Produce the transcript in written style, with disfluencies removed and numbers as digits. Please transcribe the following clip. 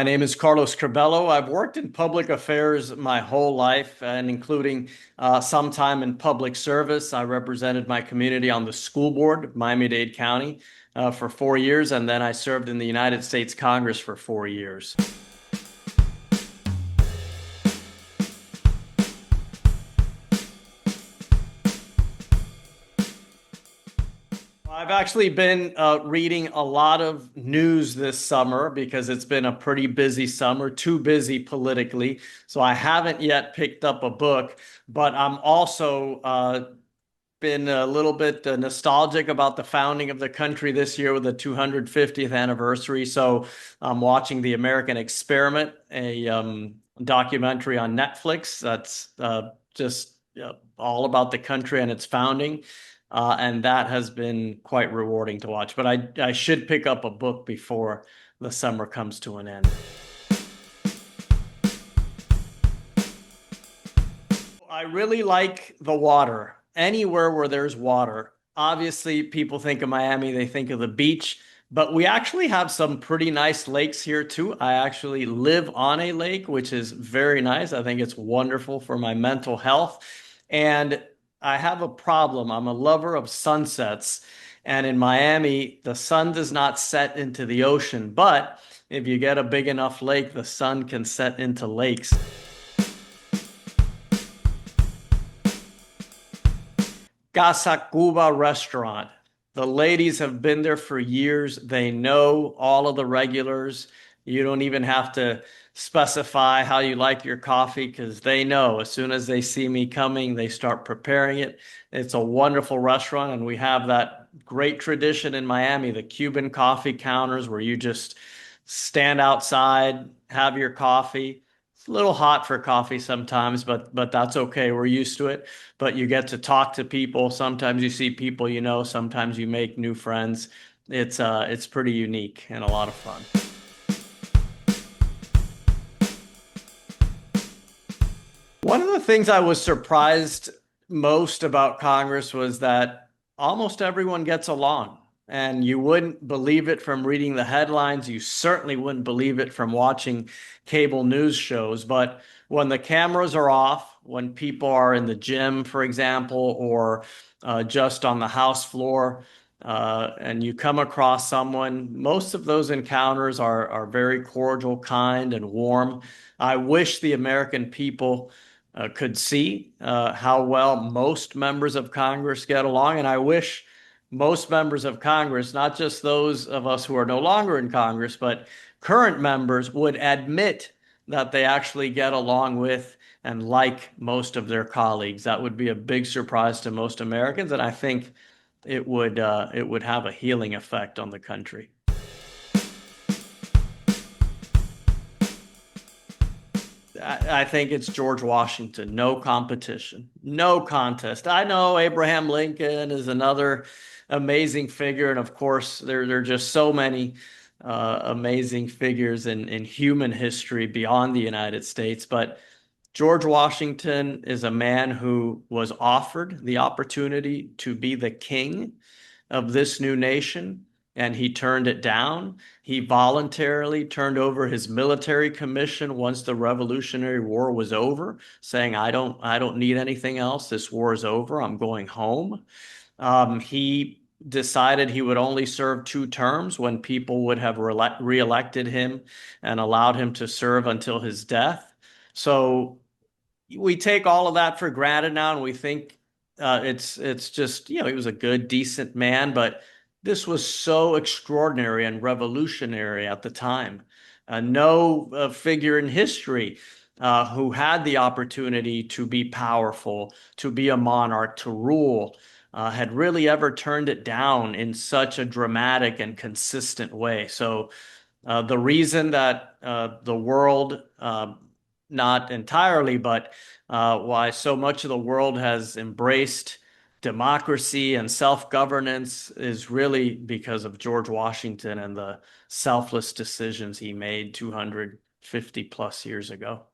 My name is Carlos Curbelo. I've worked in public affairs my whole life, and including some time in public service. I represented my community on the school board of Miami-Dade County for 4 years, and then I served in the United States Congress for 4 years. I've actually been reading a lot of news this summer because it's been a pretty busy summer, too busy politically. So I haven't yet picked up a book, but I'm also been a little bit nostalgic about the founding of the country this year with the 250th anniversary. So I'm watching The American Experiment, a documentary on Netflix that's just all about the country and its founding. And that has been quite rewarding to watch. But I should pick up a book before the summer comes to an end. I really like the water. Anywhere where there's water. Obviously, people think of Miami, they think of the beach, but we actually have some pretty nice lakes here too. I actually live on a lake, which is very nice. I think it's wonderful for my mental health. And I have a problem. I'm a lover of sunsets. And in Miami, the sun does not set into the ocean, but if you get a big enough lake, the sun can set into lakes. Casa Cuba restaurant. The ladies have been there for years. They know all of the regulars. You don't even have to specify how you like your coffee because they know as soon as they see me coming, they start preparing it. It's a wonderful restaurant, and we have that great tradition in Miami, the Cuban coffee counters where you just stand outside, have your coffee. It's a little hot for coffee sometimes, but that's okay. We're used to it. But you get to talk to people. Sometimes you see people you know, sometimes you make new friends. It's pretty unique and a lot of fun. One of the things I was surprised most about Congress was that almost everyone gets along. And you wouldn't believe it from reading the headlines. You certainly wouldn't believe it from watching cable news shows. But when the cameras are off, when people are in the gym, for example, or just on the House floor, and you come across someone, most of those encounters are very cordial, kind, and warm. I wish the American people could see how well most members of Congress get along. And I wish most members of Congress, not just those of us who are no longer in Congress, but current members, would admit that they actually get along with and like most of their colleagues. That would be a big surprise to most Americans, and I think it would have a healing effect on the country. I think it's George Washington. No competition, no contest. I know Abraham Lincoln is another amazing figure, and of course, there are just so many amazing figures in human history beyond the United States. But George Washington is a man who was offered the opportunity to be the king of this new nation, and he turned it down. He voluntarily turned over his military commission once the Revolutionary War was over, saying, I don't need anything else. This war is over. I'm going home. He decided he would only serve 2 terms when people would have reelected him and allowed him to serve until his death. So we take all of that for granted now, and we think it's just, he was a good, decent man, but this was so extraordinary and revolutionary at the time. No figure in history who had the opportunity to be powerful, to be a monarch, to rule, had really ever turned it down in such a dramatic and consistent way. So the reason that the world, not entirely, but why so much of the world has embraced democracy and self-governance is really because of George Washington and the selfless decisions he made 250 plus years ago.